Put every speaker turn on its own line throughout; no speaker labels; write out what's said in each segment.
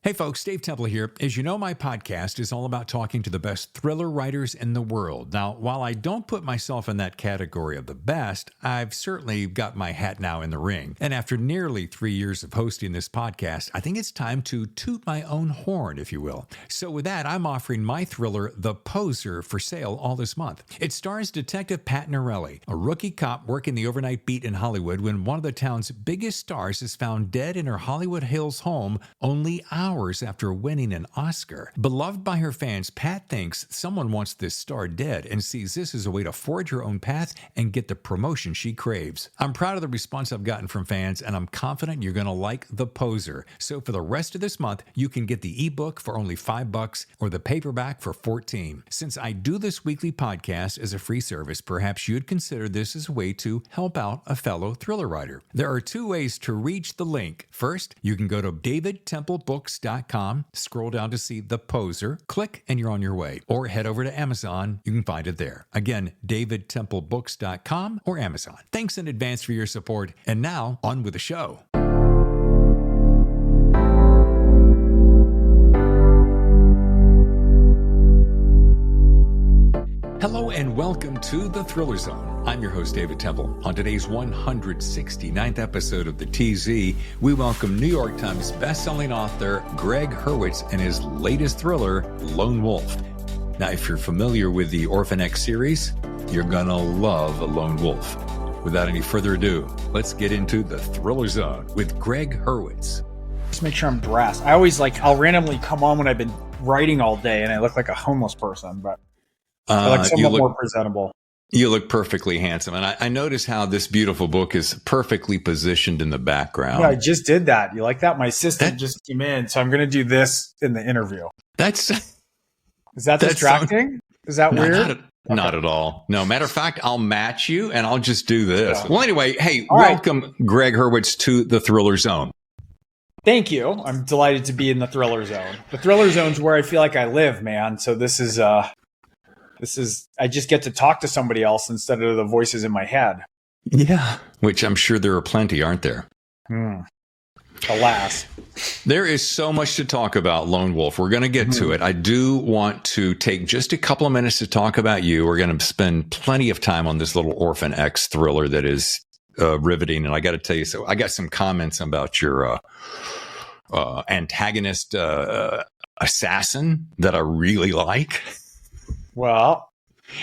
Hey folks, Dave Temple here. As you know, my podcast is all about talking to the best thriller writers in the world. Now, while I don't put myself in that category of the best, I've certainly got my hat now in the ring. And after nearly 3 years of hosting this podcast, I think it's time to toot my own horn, if you will. So with that, I'm offering my thriller, The Poser, for sale all this month. It stars Detective Pat Norelli, a rookie cop working the overnight beat in Hollywood when one of the town's biggest stars is found dead in her Hollywood Hills home only hours after winning an Oscar. Beloved by her fans, Pat thinks someone wants this star dead and sees this as a way to forge her own path and get the promotion she craves. I'm proud of the response I've gotten from fans, and I'm confident you're going to like The Poser. So for the rest of this month, you can get the ebook for only $5 or the paperback for $14. Since I do this weekly podcast as a free service, perhaps you'd consider this as a way to help out a fellow thriller writer. There are two ways to reach the link. First, you can go to davidtemplebooks.com, scroll down to see The Poser, click, and you're on your way. Or head over to Amazon. You can find it there. Again, davidtemplebooks.com or Amazon. Thanks in advance for your support. And now, on with the show. Hello and welcome to The Thriller Zone. I'm your host, David Temple. On today's 169th episode of the TZ, we welcome New York Times bestselling author Gregg Hurwitz and his latest thriller, Lone Wolf. Now, if you're familiar with the Orphan X series, you're gonna love Lone Wolf. Without any further ado, let's get into The Thriller Zone with Gregg Hurwitz.
Just make sure I'm dressed. I'll randomly come on when I've been writing all day and I look like a homeless person, but I look somewhat more presentable.
You look perfectly handsome. And I notice how this beautiful book is perfectly positioned in the background.
Yeah, I just did that. You like that? My assistant just came in, so I'm going to do this in the interview. Is that distracting? Is that weird?
Not at all. No, matter of fact, I'll match you and I'll just do this. Yeah. Well, anyway, hey,
all
welcome
right.
Gregg Hurwitz to The Thriller Zone.
Thank you. I'm delighted to be in the Thriller Zone. The Thriller Zone's where I feel like I live, man. So this is I just get to talk to somebody else instead of the voices in my head.
Yeah, which I'm sure there are plenty, aren't there?
Alas.
There is so much to talk about Lone Wolf. We're going to get to it. I do want to take just a couple of minutes to talk about you. We're going to spend plenty of time on this little Orphan X thriller that is riveting. And I got to tell you, so I got some comments about your antagonist assassin that I really like.
Well,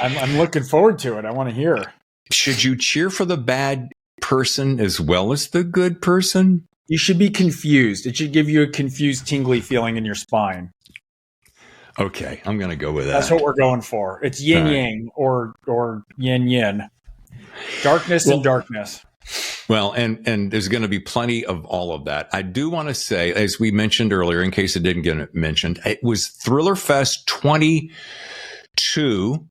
I'm looking forward to it. I want to hear.
Should you cheer for the bad person as well as the good person?
You should be confused. It should give you a confused, tingly feeling in your spine.
Okay, I'm going to go with that.
That's what we're going for. It's yin-yang or yin-yin. Darkness and darkness.
Well, and there's going to be plenty of all of that. I do want to say, as we mentioned earlier, in case it didn't get mentioned, it was Thriller Fest 2022.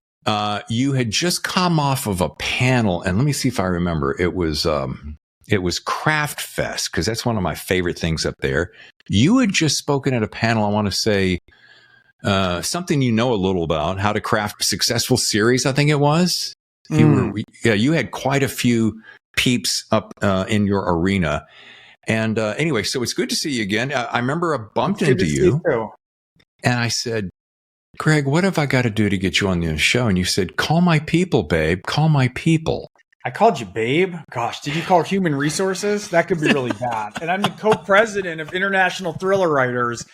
You had just come off of a panel, and let me see if I remember. It was Craft Fest, because that's one of my favorite things up there. You had just spoken at a panel, I want to say, something you know a little about, how to craft a successful series, I think it was. You had quite a few peeps up in your arena. And anyway, so it's good to see you again. I remember I bumped into you, and I said, Gregg, what have I got to do to get you on the show? And you said, call my people, babe. Call my people.
I called you babe? Gosh, did you call human resources? That could be really bad. And I'm the co-president of International Thriller Writers.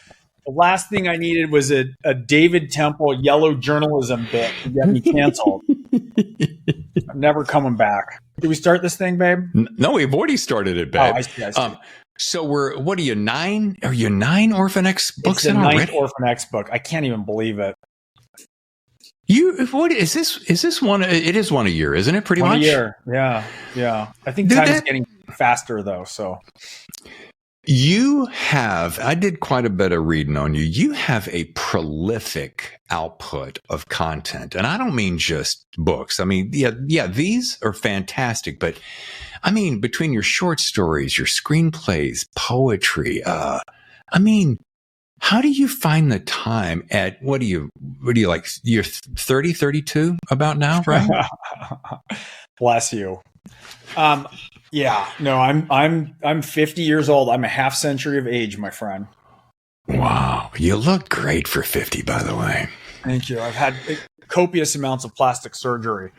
The last thing I needed was a David Temple yellow journalism bit to get me canceled. I'm never coming back. Did we start this thing, babe?
No, we've already started it, babe.
Oh, I see.
So what are you, 9? Are you 9 Orphan X books in already?
It's the 9th Orphan X book. I can't even believe it.
What is this? Is this one? It is one a year, isn't it? Pretty much.
1 a year. Yeah. I think time is getting faster though. So
I did quite a bit of reading on you. You have a prolific output of content, and I don't mean just books. I mean, yeah, these are fantastic, but I mean, between your short stories, your screenplays, poetry, I mean, how do you find the time at, what do you like? You're 30, 32 about now, right?
Bless you. Yeah, no, I'm 50 years old. I'm a half century of age, my friend.
Wow. you look great for 50, by the way.
Thank you. I've had copious amounts of plastic surgery.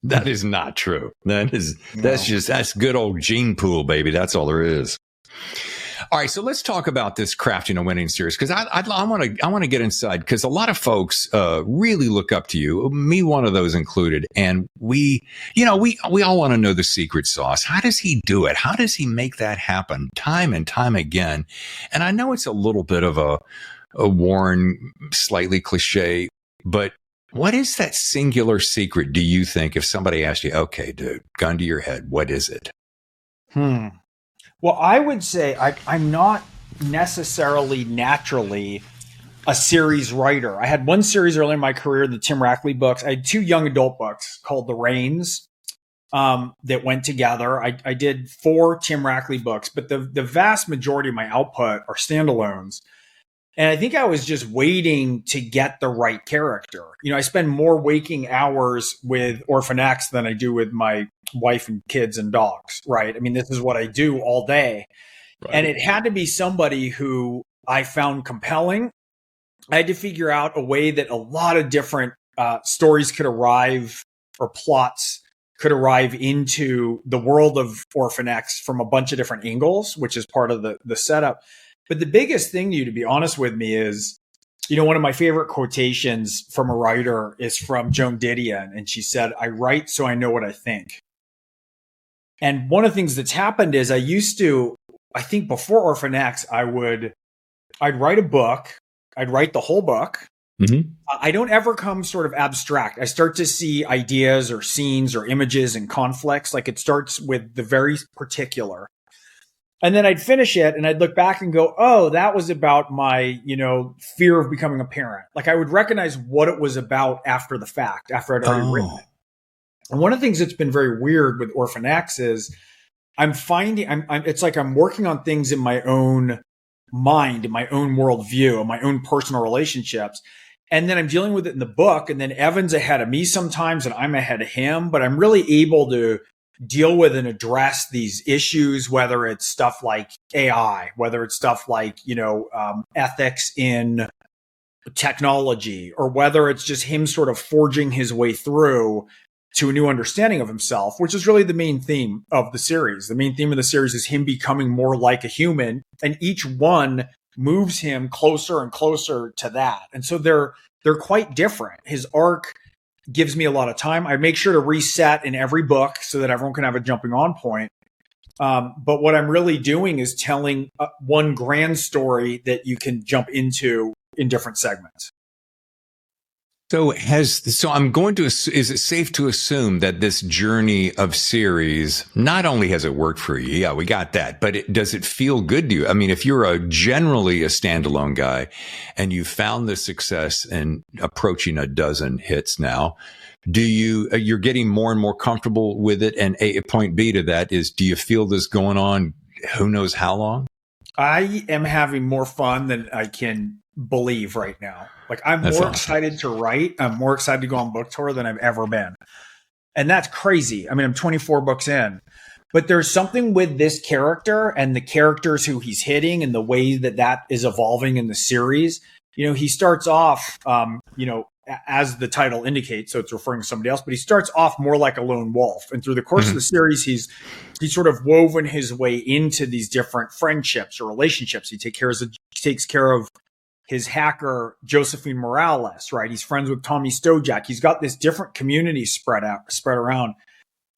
That is not true. That's good old gene pool, baby. That's all there is. All right, so let's talk about this Crafting a Winning series, because I want to get inside, because a lot of folks really look up to you, me one of those included, and we all want to know the secret sauce. How does he do it? How does he make that happen time and time again? And I know it's a little bit of a worn, slightly cliche, but what is that singular secret, do you think, if somebody asked you, okay, dude, gun to your head, what is it?
Well, I would say I'm not necessarily naturally a series writer. I had one series early in my career, the Tim Rackley books. I had 2 young adult books called The Reigns that went together. I did 4 Tim Rackley books, but the vast majority of my output are standalones. And I think I was just waiting to get the right character. I spend more waking hours with Orphan X than I do with my wife and kids and dogs, right? I mean, this is what I do all day. Right. And it had to be somebody who I found compelling. I had to figure out a way that a lot of different stories could arrive, or plots could arrive into the world of Orphan X from a bunch of different angles, which is part of the setup. But the biggest thing to be honest with me, is, one of my favorite quotations from a writer is from Joan Didion. And she said, "I write so I know what I think." And one of the things that's happened is I think before Orphan X, I'd write a book. I'd write the whole book. Mm-hmm. I don't ever come sort of abstract. I start to see ideas or scenes or images and conflicts. Like, it starts with the very particular. And then I'd finish it and I'd look back and go, oh, that was about my, fear of becoming a parent. Like, I would recognize what it was about after the fact, after I'd already written it. And one of the things that's been very weird with Orphan X is it's like I'm working on things in my own mind, in my own worldview, in my own personal relationships. And then I'm dealing with it in the book. And then Evan's ahead of me sometimes and I'm ahead of him, but I'm really able to deal with and address these issues, whether it's stuff like AI, whether it's stuff like, ethics in technology, or whether it's just him sort of forging his way through to a new understanding of himself, which is really the main theme of the series. The main theme of the series is him becoming more like a human, and each one moves him closer and closer to that. And so they're quite different. His arc gives me a lot of time. I make sure to reset in every book so that everyone can have a jumping on point. But what I'm really doing is telling one grand story that you can jump into in different segments.
So is it safe to assume that this journey of series, not only has it worked for you, yeah, we got that, but does it feel good to you? I mean, if you're generally a standalone guy and you found the success in approaching a dozen hits now, you're getting more and more comfortable with it? And point B to that is, do you feel this going on who knows how long?
I am having more fun than I can believe right now. Like, I'm more excited to write. I'm more excited to go on book tour than I've ever been. And that's crazy. I mean, I'm 24 books in, but there's something with this character and the characters who he's hitting and the way that is evolving in the series. He starts off, as the title indicates, so it's referring to somebody else, but he starts off more like a lone wolf. And through the course of the series, he's sort of woven his way into these different friendships or relationships. He takes care of his hacker, Josephine Morales, right? He's friends with Tommy Stojak. He's got this different community spread around.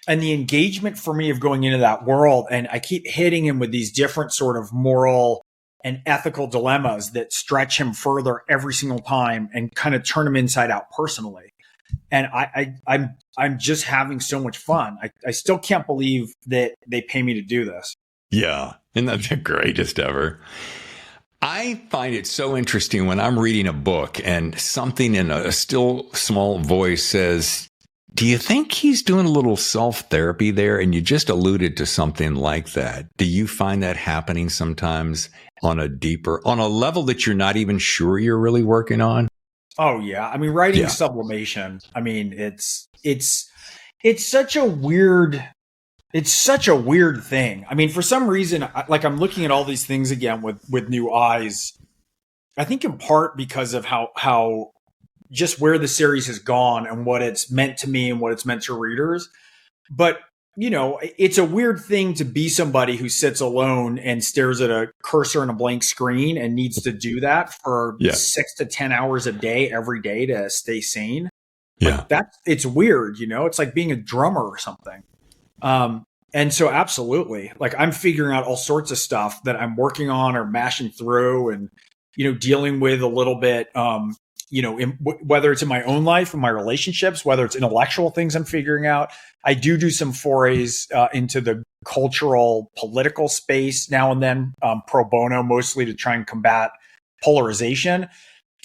And the engagement for me of going into that world, and I keep hitting him with these different sort of moral and ethical dilemmas that stretch him further every single time and kind of turn him inside out personally. And I'm just having so much fun. I still can't believe that they pay me to do this.
Yeah. And that's the greatest ever. I find it so interesting when I'm reading a book and something in a still small voice says, do you think he's doing a little self-therapy there? And you just alluded to something like that. Do you find that happening sometimes on a level that you're not even sure you're really working on?
Oh, yeah. I mean, writing sublimation. I mean, it's such a weird It's such a weird thing. I mean, for some reason, like I'm looking at all these things again with new eyes. I think in part because of how just where the series has gone and what it's meant to me and what it's meant to readers. But, it's a weird thing to be somebody who sits alone and stares at a cursor and a blank screen and needs to do that for 6 to 10 hours a day, every day to stay sane.
Yeah.
It's weird, it's like being a drummer or something. And so absolutely, like I'm figuring out all sorts of stuff that I'm working on or mashing through and, dealing with a little bit, whether it's in my own life and my relationships, whether it's intellectual things I'm figuring out. I do some forays into the cultural, political space now and then, pro bono, mostly to try and combat polarization.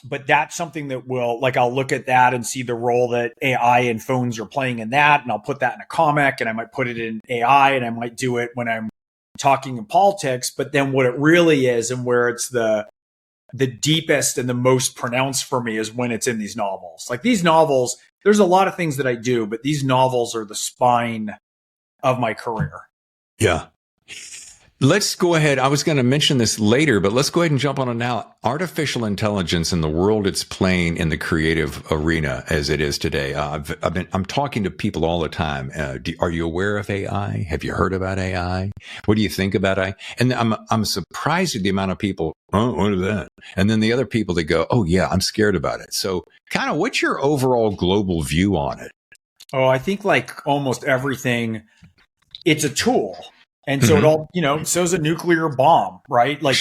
But that's something that I'll look at that and see the role that AI and phones are playing in that. And I'll put that in a comic and I might put it in AI and I might do it when I'm talking in politics. But then what it really is and where it's the deepest and the most pronounced for me is when it's in these novels. Like these novels, there's a lot of things that I do, but these novels are the spine of my career.
Yeah. Let's go ahead. I was going to mention this later, but let's go ahead and jump on it now. Artificial intelligence and the role it's playing in the creative arena as it is today. I'm talking to people all the time. Are you aware of AI? Have you heard about AI? What do you think about AI? And I'm surprised at the amount of people. Oh, what is that? And then the other people that go, oh yeah, I'm scared about it. So kind of what's your overall global view on it?
Oh, I think like almost everything, it's a tool. And so it all, so is a nuclear bomb, right? Like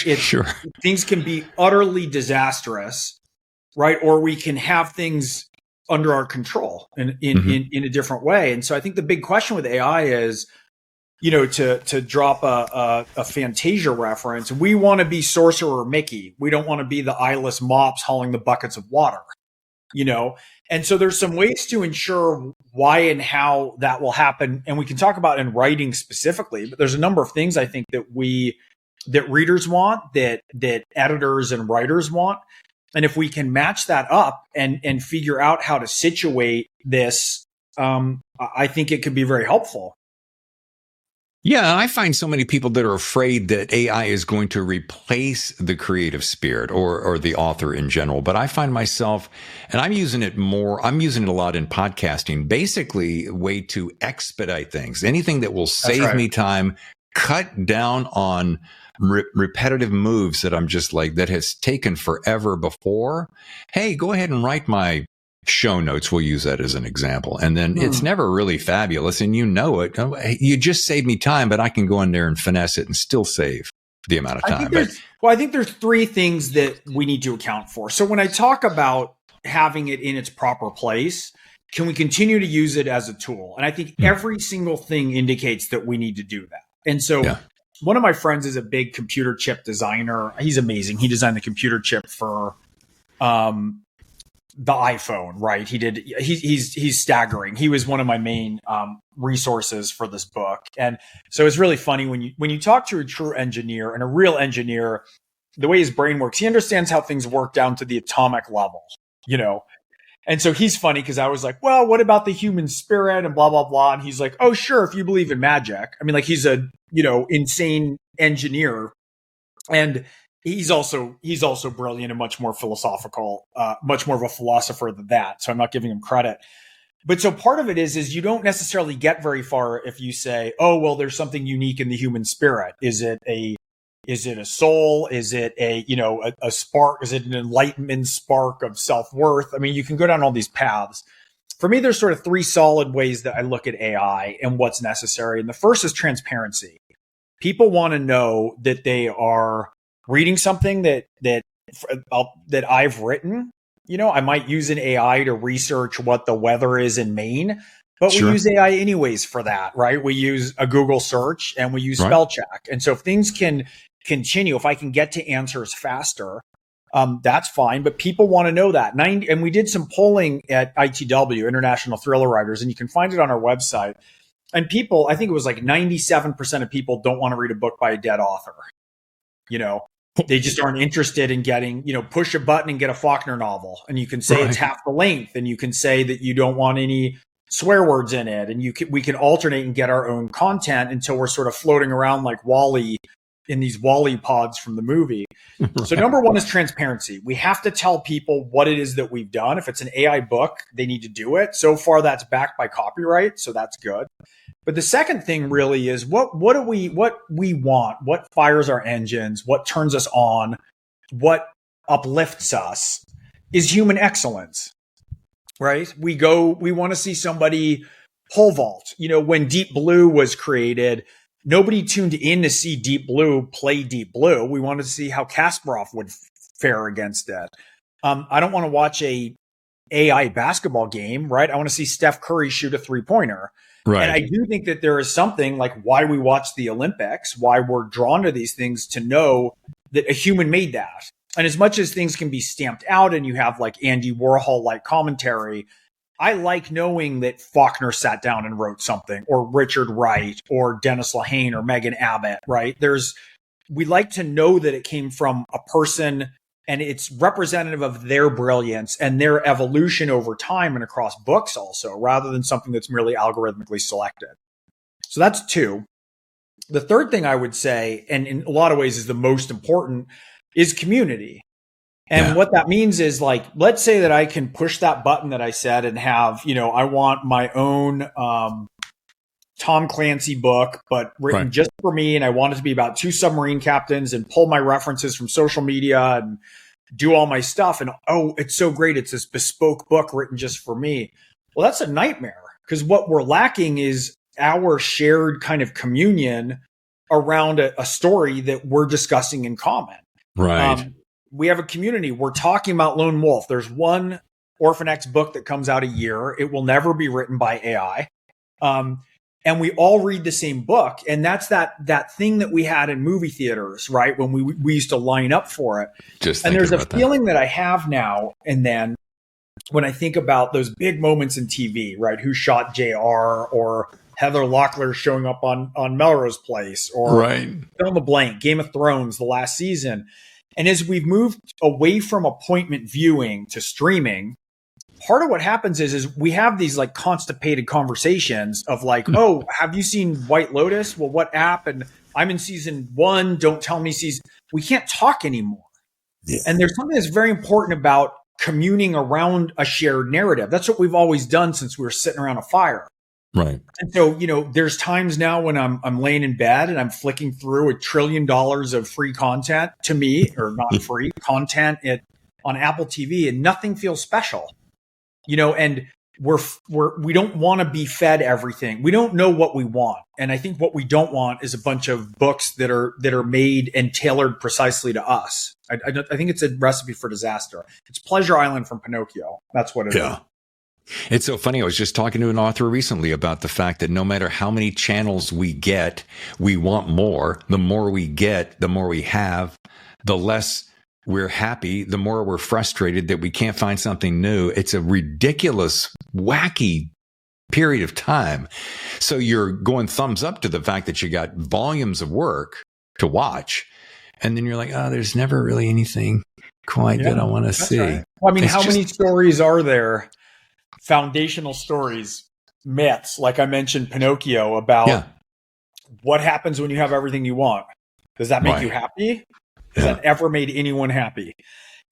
things can be utterly disastrous, right? Or we can have things under our control in a different way. And so I think the big question with AI is, to drop a Fantasia reference, we want to be Sorcerer Mickey. We don't want to be the eyeless mops hauling the buckets of water, And so there's some ways to ensure why and how that will happen. And we can talk about in writing specifically, but there's a number of things I think that readers want, that editors and writers want. And if we can match that up and figure out how to situate this, I think it could be very helpful.
Yeah, I find so many people that are afraid that AI is going to replace the creative spirit or the author in general. But I find myself, and I'm using it a lot in podcasting, basically a way to expedite things. Anything that will save me time, cut down on repetitive moves that I'm just like, that has taken forever before. Hey, go ahead and write my show notes. We'll use that as an example. And then it's never really fabulous. And it. You just saved me time, but I can go in there and finesse it and still save the amount of time.
I think there's three things that we need to account for. So when I talk about having it in its proper place, can we continue to use it as a tool? And I think every single thing indicates that we need to do that. And so one of my friends is a big computer chip designer. He's amazing. He designed the computer chip for, the iPhone, right? He's staggering. He was one of my main resources for this book. And so it's really funny when you talk to a true engineer and a real engineer, the way his brain works, he understands how things work down to the atomic level, And so he's funny because I was like, well, what about the human spirit and blah, blah, blah. And he's like, oh, sure, if you believe in magic. I mean, like he's a, insane engineer. And he's also brilliant and much more philosophical, much more of a philosopher than that. So I'm not giving him credit. But so part of it is you don't necessarily get very far if you say, oh, well, there's something unique in the human spirit. Is it a soul? Is it a spark? Is it an enlightenment spark of self-worth? I mean, you can go down all these paths. For me, there's sort of three solid ways that I look at AI and what's necessary. And the first is transparency. People want to know that they are reading something that I've written. I might use an AI to research what the weather is in Maine, but we use AI anyways for that, right? We use a Google search and we use spell check. And so if things can continue, if I can get to answers faster, that's fine. But people want to know that. And we did some polling at ITW, International Thriller Writers, and you can find it on our website. And people, I think it was like 97% of people don't want to read a book by a dead author. They just aren't interested in getting, push a button and get a Faulkner novel. And you can say it's half the length. And you can say that you don't want any swear words in it, and we can alternate and get our own content until we're sort of floating around like Wall-E in these Wall-E pods from the movie. Right. So number one is transparency. We have to tell people what it is that we've done. If it's an AI book, they need to do it. So far, that's backed by copyright, so that's good. But the second thing really is what we want, what fires our engines, what turns us on, what uplifts us is human excellence, right? We want to see somebody pole vault. When Deep Blue was created, nobody tuned in to see Deep Blue play Deep Blue. We wanted to see how Kasparov would fare against it. I don't want to watch a AI basketball game, right? I want to see Steph Curry shoot a 3-pointer. Right. And I do think that there is something like why we watch the Olympics, why we're drawn to these things, to know that a human made that. And as much as things can be stamped out and you have like Andy Warhol-like commentary, I like knowing that Faulkner sat down and wrote something, or Richard Wright, or Dennis Lehane, or Megan Abbott, right? We like to know that it came from a person and it's representative of their brilliance and their evolution over time and across books also, rather than something that's merely algorithmically selected. So that's two. The third thing I would say, and in a lot of ways is the most important, is community. And what that means is, like, let's say that I can push that button that I said and have, I want my own Tom Clancy book, but written just for me. And I want it to be about 2 submarine captains and pull my references from social media and do all my stuff. And, oh, it's so great. It's this bespoke book written just for me. Well, that's a nightmare, because what we're lacking is our shared kind of communion around a story that we're discussing in common.
Right.
We have a community. We're talking about Lone Wolf. There's one Orphan X book that comes out a year. It will never be written by AI. And we all read the same book. And that's that thing that we had in movie theaters, right? When we used to line up for it. And there's a feeling that I have now and then when I think about those big moments in TV, right? Who Shot JR, or Heather Locklear showing up on Melrose Place, or fill in the blank, Game of Thrones, the last season. And as we've moved away from appointment viewing to streaming, part of what happens is we have these like constipated conversations of like, oh, have you seen White Lotus? Well, what app? And I'm in season 1. Don't tell me season. We can't talk anymore. Yeah. And there's something that's very important about communing around a shared narrative. That's what we've always done since we were sitting around a fire.
Right.
And so, there's times now when I'm laying in bed and I'm flicking through $1 trillion of free content to me, or not free content on Apple TV, and nothing feels special, and we don't want to be fed everything. We don't know what we want. And I think what we don't want is a bunch of books that are made and tailored precisely to us. I think it's a recipe for disaster. It's Pleasure Island from Pinocchio. That's what it is.
It's so funny. I was just talking to an author recently about the fact that no matter how many channels we get, we want more. The more we get, the more we have, the less we're happy, the more we're frustrated that we can't find something new. It's a ridiculous, wacky period of time. So you're going thumbs up to the fact that you got volumes of work to watch. And then you're like, oh, there's never really anything quite that I want to see. Right.
Well, I mean, how many stories are there? Foundational stories, myths, like I mentioned Pinocchio, about what happens when you have everything you want. Does that make you happy? Has that ever made anyone happy?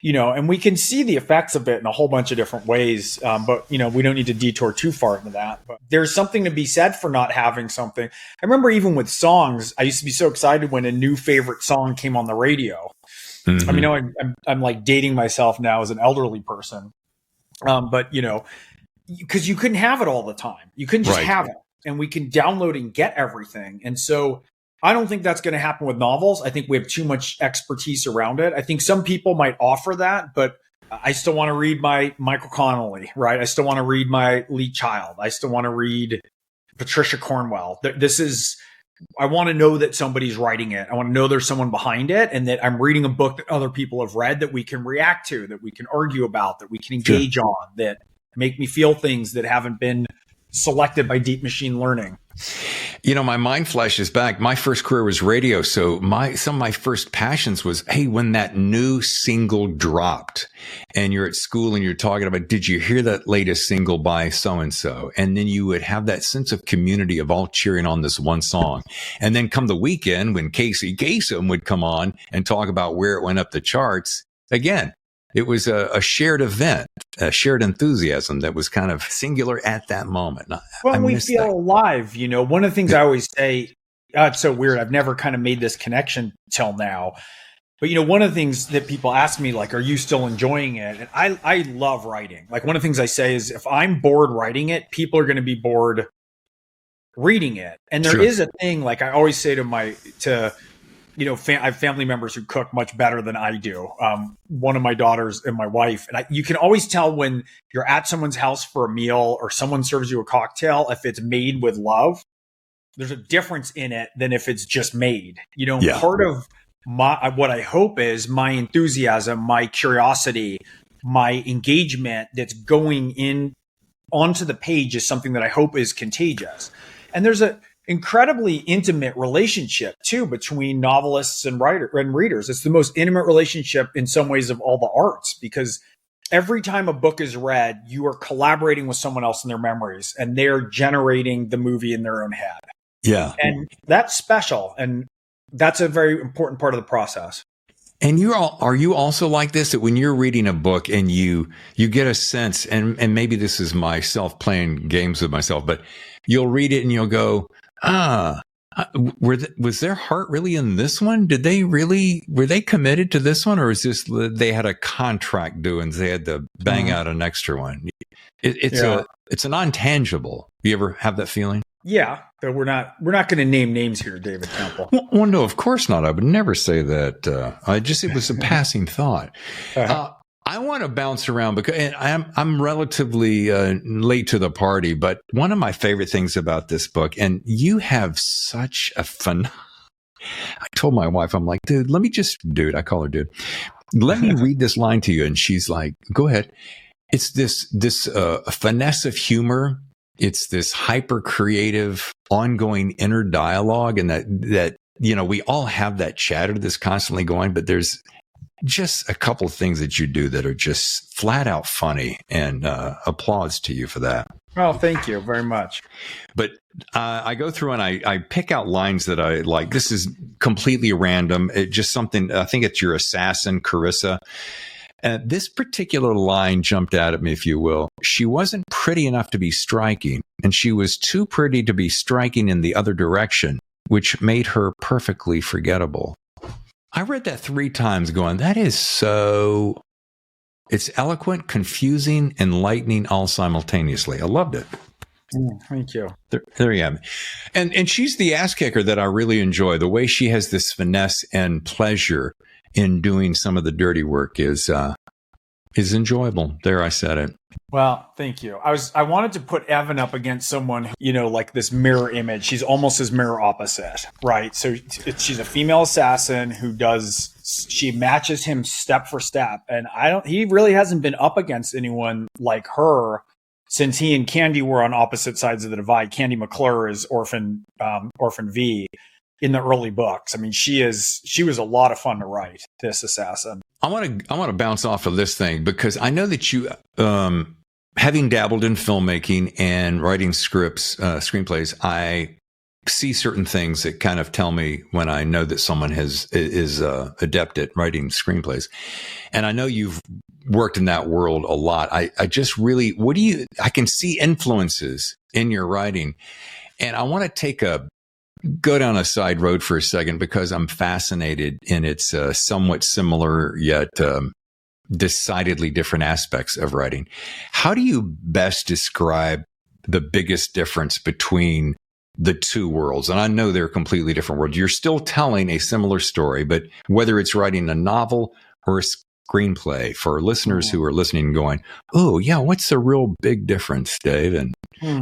And we can see the effects of it in a whole bunch of different ways. But, we don't need to detour too far into that. But there's something to be said for not having something. I remember even with songs, I used to be so excited when a new favorite song came on the radio. Mm-hmm. I mean, I'm like dating myself now as an elderly person. But, because you couldn't have it all the time. You couldn't just have it. And we can download and get everything. And so I don't think that's going to happen with novels. I think we have too much expertise around it. I think some people might offer that, but I still want to read my Michael Connelly, right? I still want to read my Lee Child. I still want to read Patricia Cornwell. I want to know that somebody's writing it. I want to know there's someone behind it, and that I'm reading a book that other people have read, that we can react to, that we can argue about, that we can engage on, that make me feel things that haven't been selected by deep machine learning.
My mind flashes back. My first career was radio. So some of my first passions was, hey, when that new single dropped and you're at school and you're talking about, did you hear that latest single by so-and-so? And then you would have that sense of community of all cheering on this one song. And then come the weekend when Casey Kasem would come on and talk about where it went up the charts. Again, it was a shared event, a shared enthusiasm that was kind of singular at that moment.
Well, we feel alive. One of the things I always say, it's so weird. I've never kind of made this connection till now. But, one of the things that people ask me, like, are you still enjoying it? And I love writing. Like, one of the things I say is if I'm bored writing it, people are going to be bored reading it. And there is a thing, like I always say I have family members who cook much better than I do. One of my daughters and my wife. And you can always tell when you're at someone's house for a meal or someone serves you a cocktail, if it's made with love, there's a difference in it than if it's just made. Part of what I hope is my enthusiasm, my curiosity, my engagement that's going in onto the page is something that I hope is contagious. And there's a incredibly intimate relationship too between novelists and readers. It's the most intimate relationship in some ways of all the arts, because every time a book is read, you are collaborating with someone else in their memories and they're generating the movie in their own head.
Yeah.
And that's special. And that's a very important part of the process.
And are you also like this, that when you're reading a book and you get a sense, and maybe this is myself playing games with myself, but you'll read it and you'll go, was their heart really in this one? Were they committed to this one? Or is this, they had a contract doing, they had to bang out an extra one? It's a non-tangible. You ever have that feeling?
Yeah. But we're not going to name names here, David Temple.
Well, no, of course not. I would never say that. It was a passing thought. I want to bounce around because I'm relatively late to the party, but one of my favorite things about this book, and you have such a fun. I told my wife, I'm like, dude, I call her dude. Let me read this line to you, and she's like, go ahead. It's this finesse of humor. It's this hyper creative, ongoing inner dialogue, and that we all have that chatter that's constantly going, but there's just a couple of things that you do that are just flat out funny, and applause to you for that.
Well, thank you very much.
But I go through and I pick out lines that I like. This is completely random. Just something, I think it's your assassin, Carissa. This particular line jumped out at me, if you will. She wasn't pretty enough to be striking, and she was too pretty to be striking in the other direction, which made her perfectly forgettable. I read that 3 times going, that is so, it's eloquent, confusing, enlightening all simultaneously. I loved it.
Thank you.
There you have it. And she's the ass kicker that I really enjoy. The way she has this finesse and pleasure in doing some of the dirty work is enjoyable. There, I said it.
Well, thank you. I wanted to put Evan up against someone, like this mirror image. She's almost his mirror opposite, right? So she's a female assassin she matches him step for step. And he really hasn't been up against anyone like her since he and Candy were on opposite sides of the divide. Candy McClure is Orphan V. In the early books. I mean, she was a lot of fun to write, this assassin.
I want to bounce off of this thing because I know that you, having dabbled in filmmaking and writing scripts, screenplays, I see certain things that kind of tell me when I know that someone is adept at writing screenplays. And I know you've worked in that world a lot. I just really, I can see influences in your writing, and I want to go down a side road for a second because I'm fascinated in its somewhat similar yet decidedly different aspects of writing. How do you best describe the biggest difference between the two worlds? And I know they're completely different worlds. You're still telling a similar story, but whether it's writing a novel or a screenplay, for listeners who are listening and going, oh yeah, what's the real big difference, Dave and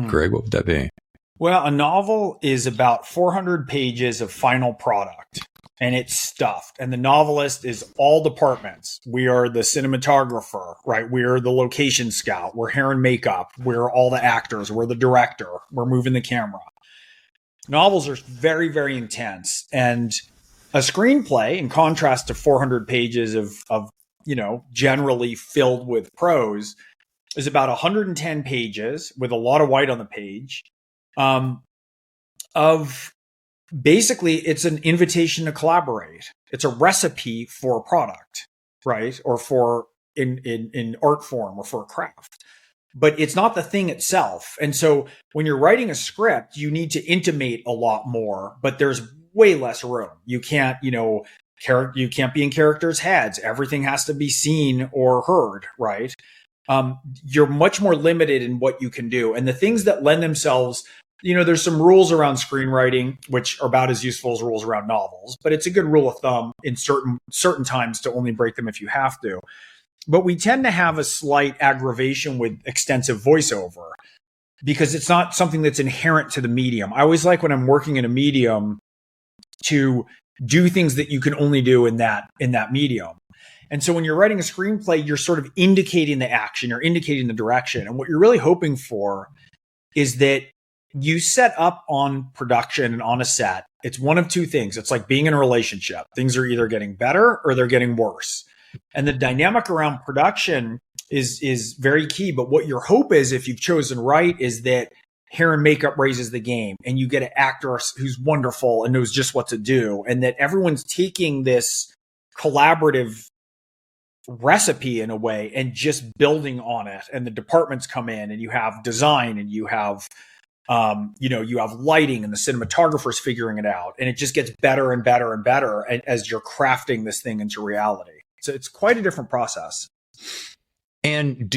Greg? What would that be?
Well, a novel is about 400 pages of final product, and it's stuffed. And the novelist is all departments. We are the cinematographer, right? We're the location scout. We're hair and makeup. We're all the actors. We're the director. We're moving the camera. Novels are very, very intense. And a screenplay, in contrast to 400 pages of generally filled with prose, is about 110 pages with a lot of white on the page. Of basically, it's an invitation to collaborate. It's a recipe for a product, right? Or for in art form or for a craft. But it's not the thing itself. And so when you're writing a script, you need to intimate a lot more, but there's way less room. You can't, you can't be in characters' heads. Everything has to be seen or heard, right? You're much more limited in what you can do. And the things that lend themselves, there's some rules around screenwriting, which are about as useful as rules around novels, but it's a good rule of thumb in certain times to only break them if you have to. But we tend to have a slight aggravation with extensive voiceover because it's not something that's inherent to the medium. I always like when I'm working in a medium to do things that you can only do in that medium. And so when you're writing a screenplay, you're sort of indicating the action, you're indicating the direction. And what you're really hoping for is that you set up on production and on a set. It's one of two things. It's like being in a relationship. Things are either getting better or they're getting worse. And the dynamic around production is very key. But what your hope is, if you've chosen right, is that hair and makeup raises the game and you get an actor who's wonderful and knows just what to do. And that everyone's taking this collaborative recipe in a way and just building on it. And the departments come in and you have design and you have you have lighting and the cinematographer's figuring it out. And it just gets better and better and better as you're crafting this thing into reality. So it's quite a different process.
And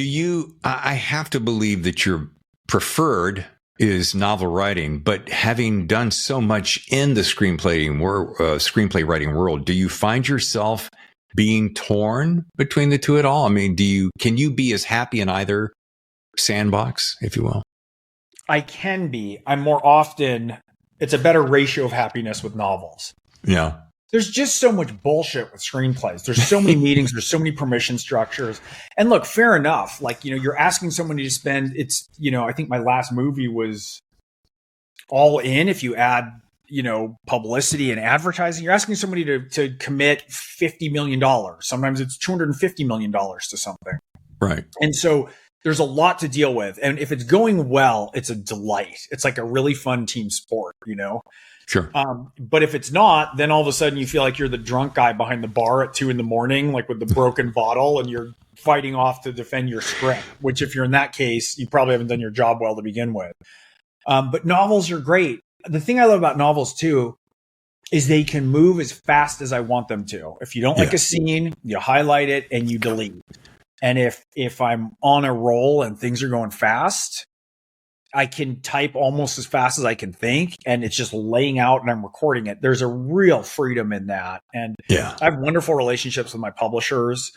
I have to believe that your preferred is novel writing, but having done so much in the screenplay writing world, do you find yourself being torn between the two at all? I mean, can you be as happy in either sandbox, if you will?
I can be. It's a better ratio of happiness with novels.
Yeah.
There's just so much bullshit with screenplays. There's so many meetings. There's so many permission structures. And look, fair enough. Like, you're asking somebody to spend, I think my last movie was all in. If you add, publicity and advertising, you're asking somebody to commit $50 million. Sometimes it's $250 million to something.
Right.
And so there's a lot to deal with. And if it's going well, it's a delight. It's like a really fun team sport,
Sure.
But if it's not, then all of a sudden you feel like you're the drunk guy behind the bar at 2 a.m, like with the broken bottle, and you're fighting off to defend your script, which if you're in that case, you probably haven't done your job well to begin with. But novels are great. The thing I love about novels too is they can move as fast as I want them to. If you don't like a scene, you highlight it and you delete. And if I'm on a roll and things are going fast, I can type almost as fast as I can think, and it's just laying out and I'm recording it. There's a real freedom in that. And I have wonderful relationships with my publishers.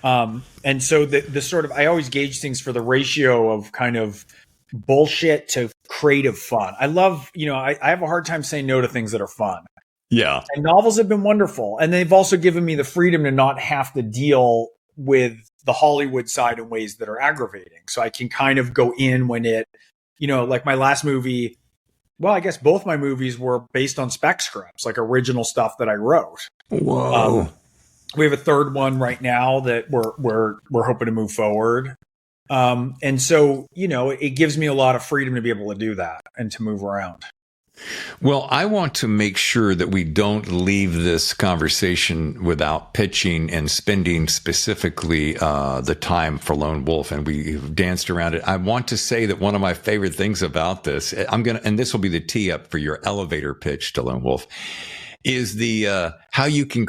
And so the sort of, I always gauge things for the ratio of kind of bullshit to creative fun. I love, I have a hard time saying no to things that are fun.
Yeah.
And novels have been wonderful. And they've also given me the freedom to not have to deal with the Hollywood side in ways that are aggravating. So I can kind of go in when it, like my last movie, well, I guess both my movies were based on spec scripts, like original stuff that I wrote.
Whoa.
We have a third one right now that we're hoping to move forward. And so, it gives me a lot of freedom to be able to do that and to move around.
Well, I want to make sure that we don't leave this conversation without pitching and spending specifically the time for Lone Wolf, and we've danced around it. I want to say that one of my favorite things about this, and this will be the tee up for your elevator pitch to Lone Wolf, is the how you can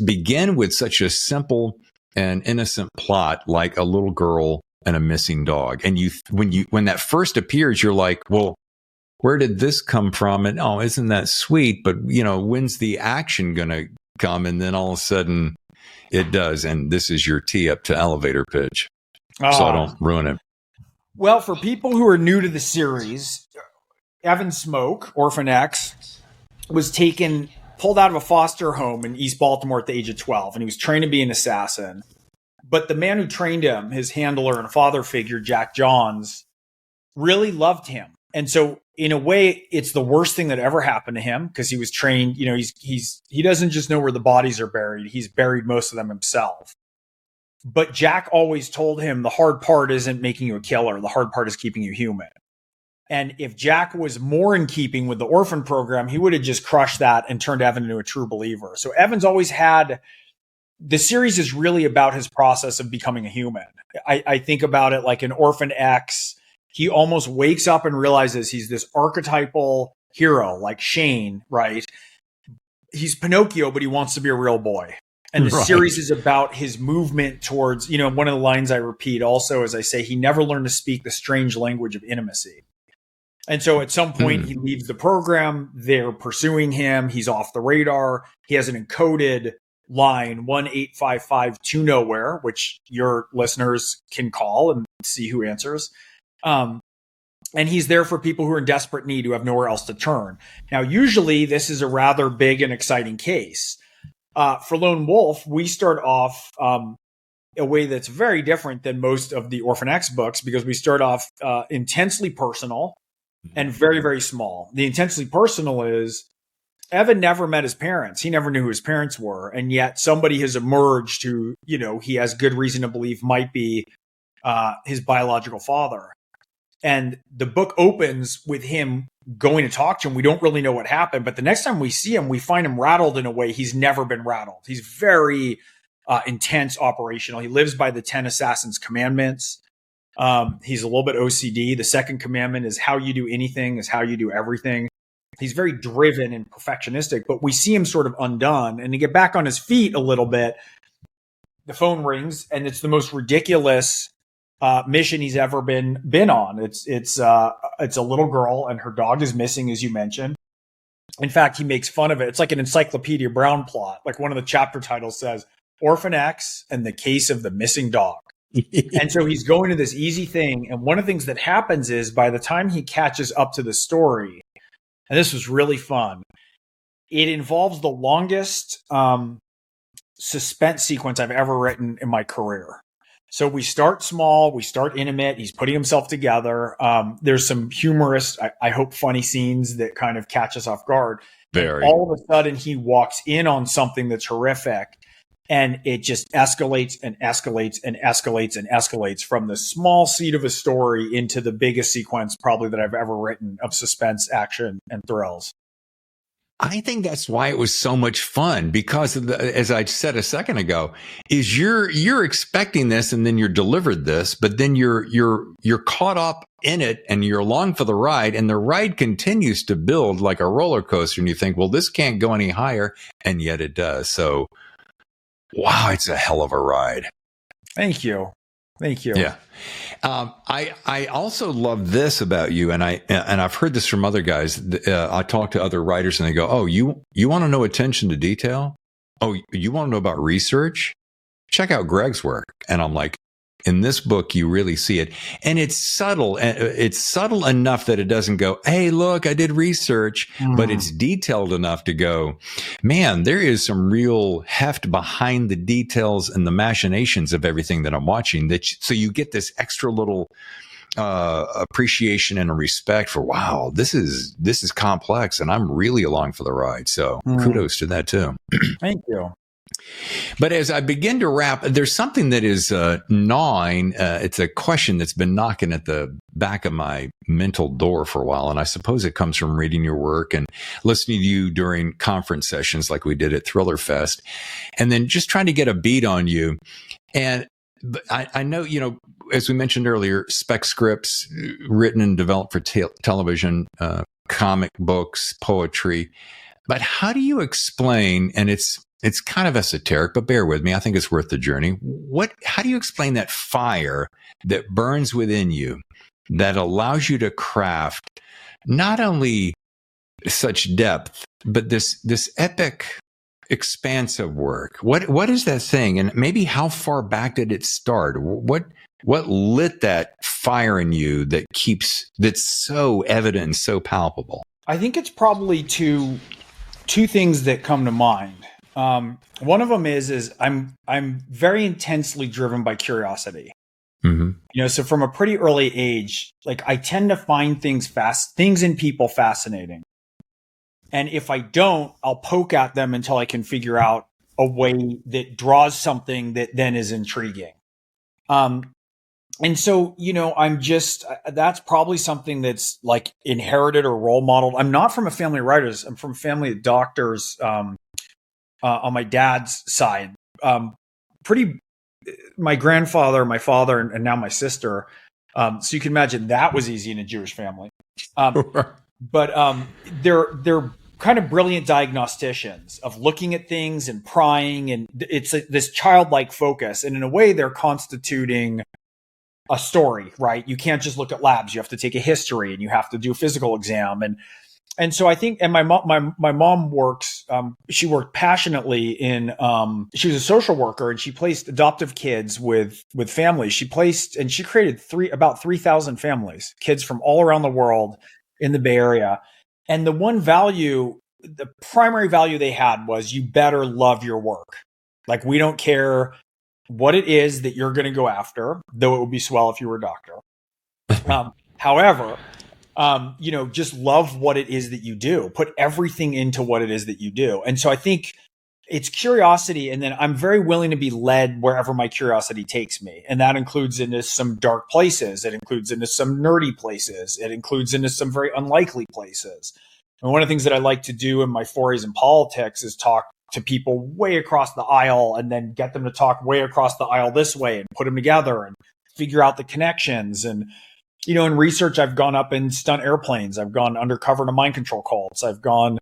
begin with such a simple and innocent plot like a little girl and a missing dog, and when that first appears, you're like, well, where did this come from? And oh, isn't that sweet? But when's the action going to come? And then all of a sudden it does. And this is your tee up to elevator pitch. So I don't ruin it.
Well, for people who are new to the series, Evan Smoke, Orphan X, was pulled out of a foster home in East Baltimore at the age of 12. And he was trained to be an assassin. But the man who trained him, his handler and father figure, Jack Johns, really loved him. And so in a way, it's the worst thing that ever happened to him because he was trained. You know, he doesn't just know where the bodies are buried. He's buried most of them himself. But Jack always told him the hard part isn't making you a killer. The hard part is keeping you human. And if Jack was more in keeping with the orphan program, he would have just crushed that and turned Evan into a true believer. So Evan's always had, the series is really about his process of becoming a human. I think about it like in Orphan X, he almost wakes up and realizes he's this archetypal hero like Shane, right? He's Pinocchio, but he wants to be a real boy. And the series is about his movement towards, you know, one of the lines I repeat also, as I say, he never learned to speak the strange language of intimacy. And so at some point he leaves the program. They're pursuing him. He's off the radar. He has an encoded line 1855 to nowhere, which your listeners can call and see who answers. And he's there for people who are in desperate need, who have nowhere else to turn. Now, usually this is a rather big and exciting case. For Lone Wolf, we start off a way that's very different than most of the Orphan X books because we start off intensely personal and very, very small. The intensely personal is Evan never met his parents. He never knew who his parents were. And yet somebody has emerged who, you know, he has good reason to believe might be his biological father. And the book opens with him going to talk to him. We don't really know what happened, but the next time we see him, we find him rattled in a way he's never been rattled. He's very intense, operational. He lives by the 10 Assassins' commandments. He's a little bit OCD. The second commandment is how you do anything is how you do everything. He's very driven and perfectionistic, but we see him sort of undone. And to get back on his feet a little bit, the phone rings, and it's the most ridiculous mission he's ever been on. It's a little girl, and her dog is missing, as you mentioned. In fact, he makes fun of it. It's like an Encyclopedia Brown plot. Like one of the chapter titles says, Orphan X and the Case of the Missing Dog. And so he's going to this easy thing. And one of the things that happens is by the time he catches up to the story, and this was really fun, it involves the longest suspense sequence I've ever written in my career. So we start small, we start intimate. He's putting himself together. There's some humorous, I hope funny scenes that kind of catch us off guard. Very. And all of a sudden he walks in on something that's horrific, and it just escalates and escalates and escalates and escalates from the small seed of a story into the biggest sequence probably that I've ever written of suspense, action, and thrills.
I think that's why it was so much fun, because as I said a second ago, is you're expecting this and then you're delivered this, but then you're caught up in it and you're along for the ride, and the ride continues to build like a roller coaster, and you think, well, this can't go any higher, and yet it does. So, wow, it's a hell of a ride.
Thank you.
Yeah. I also love this about you, and I've heard this from other guys. I talk to other writers, and they go, "Oh, you want to know attention to detail? Oh, you want to know about research? Check out Gregg's work." And I'm like, in this book, you really see it, and it's subtle. It's subtle enough that it doesn't go, "Hey, look, I did research," but it's detailed enough to go, "Man, there is some real heft behind the details and the machinations of everything that I'm watching." So you get this extra little appreciation and a respect for, wow, this is complex, and I'm really along for the ride. So kudos to that too.
Thank you.
But as I begin to wrap, there's something that is gnawing. It's a question that's been knocking at the back of my mental door for a while. And I suppose it comes from reading your work and listening to you during conference sessions like we did at Thriller Fest, and then just trying to get a beat on you. And I know, as we mentioned earlier, spec scripts written and developed for television, comic books, poetry. But how do you explain, and it's kind of esoteric, but bear with me, I think it's worth the journey. How do you explain that fire that burns within you that allows you to craft not only such depth, but this epic, expansive work? What is that thing? And maybe how far back did it start? What lit that fire in you that's so evident and so palpable?
I think it's probably two things that come to mind. One of them is I'm very intensely driven by curiosity. So from a pretty early age, like I tend to find things in people fascinating. And if I don't, I'll poke at them until I can figure out a way that draws something that then is intriguing. And so, that's probably something that's like inherited or role modeled. I'm not from a family of writers. I'm from a family of doctors on my dad's side. My grandfather, my father, and now my sister. So you can imagine that was easy in a Jewish family. But they're kind of brilliant diagnosticians of looking at things and prying, and it's this childlike focus. And in a way, they're constituting a story, right? You can't just look at labs. You have to take a history, and you have to do a physical exam. And so I think, and my mom works, she worked passionately she was a social worker, and she placed adoptive kids with families. She created about 3,000 families, kids from all around the world in the Bay Area. And the primary value they had was you better love your work. Like, we don't care what it is that you're going to go after, though it would be swell if you were a doctor. However, just love what it is that you do. Put everything into what it is that you do. And so I think it's curiosity. And then I'm very willing to be led wherever my curiosity takes me. And that includes into some dark places. It includes into some nerdy places. It includes into some very unlikely places. And one of the things that I like to do in my forays in politics is talk to people way across the aisle and then get them to talk way across the aisle this way and put them together and figure out the connections. And, in research, I've gone up in stunt airplanes. I've gone undercover to mind control cults. I've gone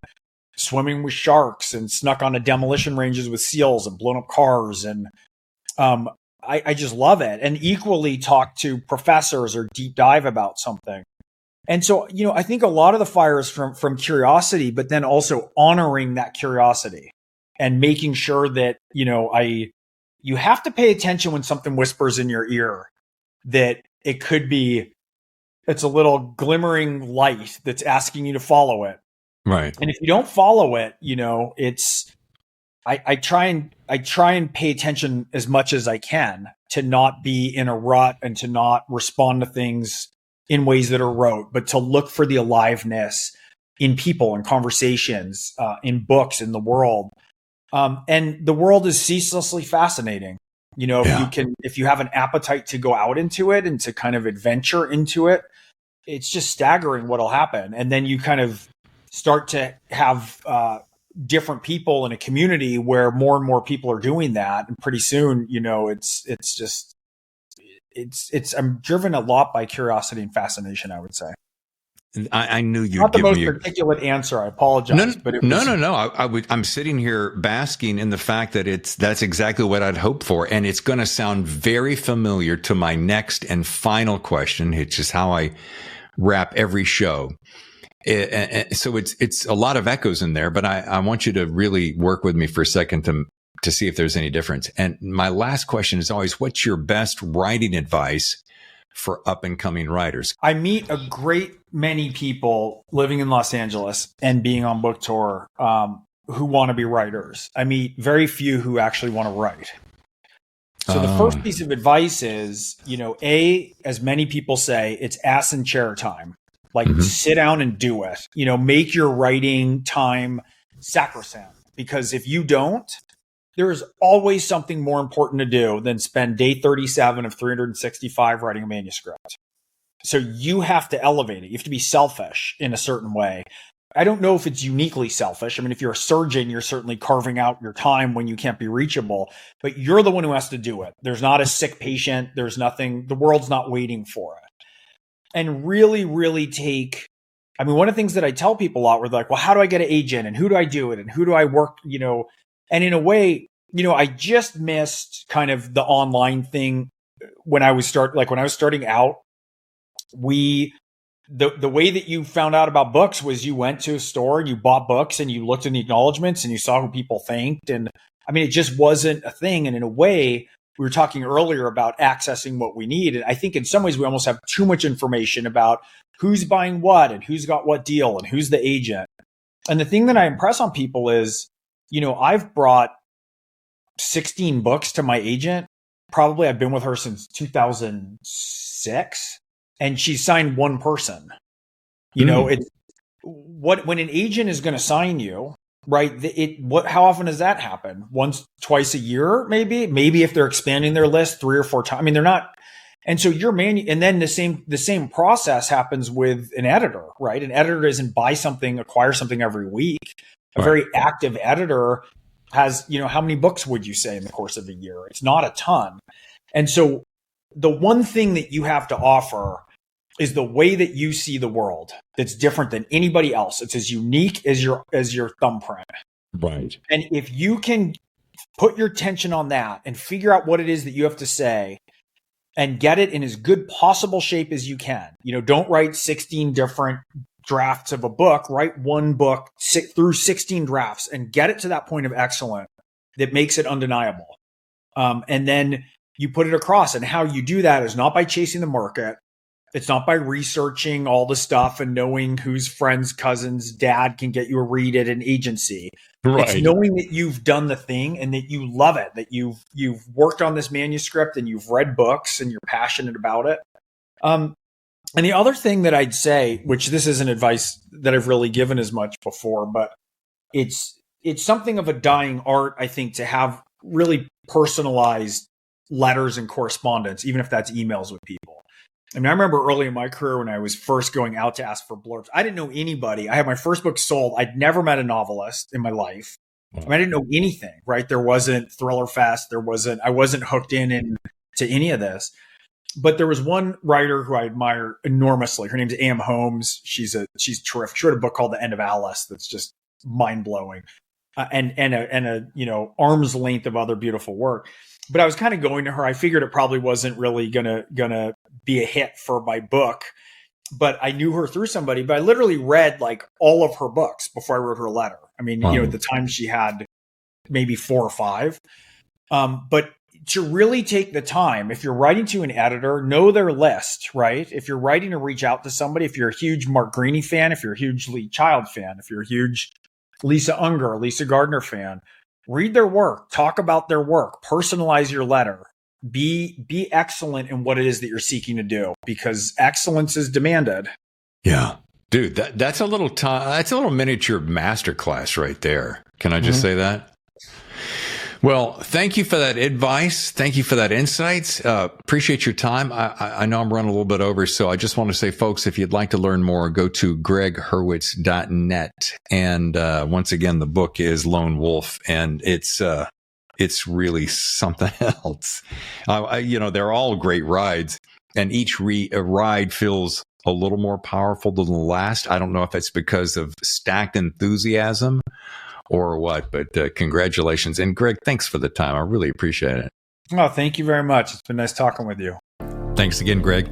swimming with sharks and snuck onto demolition ranges with SEALs and blown up cars. And I just love it. And equally talk to professors or deep dive about something. And so, I think a lot of the fire is from curiosity, but then also honoring that curiosity and making sure that, you have to pay attention when something whispers in your ear that it's a little glimmering light that's asking you to follow it.
Right.
And if you don't follow it, I try and pay attention as much as I can to not be in a rut and to not respond to things in ways that are rote, but to look for the aliveness in people and conversations, in books, in the world. And the world is ceaselessly fascinating. If you have an appetite to go out into it and to kind of adventure into it, it's just staggering what'll happen. And then you kind of start to have different people in a community where more and more people are doing that. And pretty soon, I'm driven a lot by curiosity and fascination, I would say.
I knew you'd
not the
give
most
me
articulate answer. I apologize, but
no. I'm sitting here basking in the fact that that's exactly what I'd hoped for, and it's going to sound very familiar to my next and final question, which is how I wrap every show. So it's a lot of echoes in there, but I want you to really work with me for a second to see if there's any difference. And my last question is always, what's your best writing advice for up and coming writers?
I meet a great many people living in Los Angeles and being on book tour who want to be writers. I meet very few who actually want to write. So the first piece of advice is, as many people say, it's ass and chair time. Like, sit down and do it. Make your writing time sacrosanct, because if you don't, there is always something more important to do than spend day 37 of 365 writing a manuscript. So you have to elevate it. You have to be selfish in a certain way. I don't know if it's uniquely selfish. I mean, if you're a surgeon, you're certainly carving out your time when you can't be reachable, but you're the one who has to do it. There's not a sick patient. There's nothing. The world's not waiting for it. And really, really one of the things that I tell people a lot, we're like, well, how do I get an agent and who do I do it and who do I work, and in a way, I just missed kind of the online thing when I was starting out. The way that you found out about books was you went to a store and you bought books and you looked in the acknowledgments and you saw who people thanked. And it just wasn't a thing. And in a way, we were talking earlier about accessing what we need. And I think in some ways we almost have too much information about who's buying what and who's got what deal and who's the agent. And the thing that I impress on people is, I've brought 16 books to my agent probably I've been with her since 2006, and she signed one person. You know, it's when an agent is going to sign you, right? How often does that happen? Once, twice a year, maybe. Maybe if they're expanding their list 3 or 4 times. I mean, they're not. And so and then the same process happens with an editor, right? An editor doesn't buy something, acquire something every week. A very active editor has, how many books would you say in the course of a year? It's not a ton. And so the one thing that you have to offer is the way that you see the world that's different than anybody else. It's as unique as your thumbprint.
Right.
And if you can put your attention on that and figure out what it is that you have to say and get it in as good possible shape as you can. Don't write 16 different drafts of a book. Write one book through 16 drafts and get it to that point of excellence that makes it undeniable. And then you put it across. And how you do that is not by chasing the market. It's not by researching all the stuff and knowing whose friend's cousin's dad can get you a read at an agency. Right. It's knowing that you've done the thing and that you love it, that you've worked on this manuscript and you've read books and you're passionate about it. And the other thing that I'd say, which this isn't advice that I've really given as much before, but it's something of a dying art, I think, to have really personalized letters and correspondence, even if that's emails with people. I mean, I remember early in my career when I was first going out to ask for blurbs, I didn't know anybody. I had my first book sold. I'd never met a novelist in my life. I mean, I didn't know anything, right? There wasn't Thriller Fest. I wasn't hooked in to any of this. But there was one writer who I admire enormously. Her name's A.M. Holmes. She's terrific. She wrote a book called The End of Alice that's just mind blowing, and a arm's length of other beautiful work. But I was kind of going to her. I figured it probably wasn't really gonna be a hit for my book, but I knew her through somebody. But I literally read like all of her books before I wrote her a letter. I mean, at the time she had maybe 4 or 5. But to really take the time, if you're writing to an editor, know their list, right? If you're writing to reach out to somebody, if you're a huge Mark Greaney fan, if you're a huge Lee Child fan, if you're a huge Lisa Unger, Lisa Gardner fan, read their work, talk about their work, personalize your letter, be excellent in what it is that you're seeking to do, because excellence is demanded.
Yeah. Dude, that's a little miniature masterclass right there. Can I just say that? Well, thank you for that advice. Thank you for that insights. Appreciate your time. I know I'm running a little bit over, so I just want to say, folks, if you'd like to learn more, go to gregghurwitz.net. And once again, the book is Lone Wolf, and it's really something else. They're all great rides, and each ride feels a little more powerful than the last. I don't know if it's because of stacked enthusiasm or what, but congratulations. And Gregg, thanks for the time. I really appreciate it.
Oh, thank you very much. It's been nice talking with you.
Thanks again, Gregg.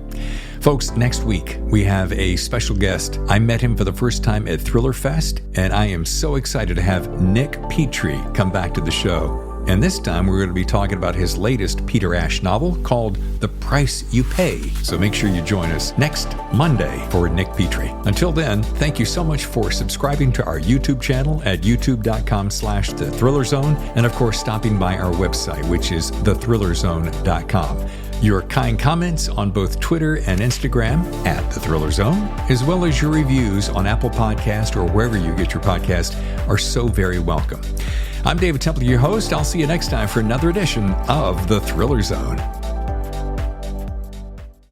Folks, next week we have a special guest. I met him for the first time at Thriller Fest, and I am so excited to have Nick Petrie come back to the show. And this time we're going to be talking about his latest Peter Ash novel called The Price You Pay. So make sure you join us next Monday for Nick Petrie. Until then, thank you so much for subscribing to our YouTube channel at youtube.com/The Thriller Zone. And of course, stopping by our website, which is thethrillerzone.com. Your kind comments on both Twitter and Instagram at The Thriller Zone, as well as your reviews on Apple Podcast or wherever you get your podcast, are so very welcome. I'm David Temple, your host. I'll see you next time for another edition of The Thriller Zone.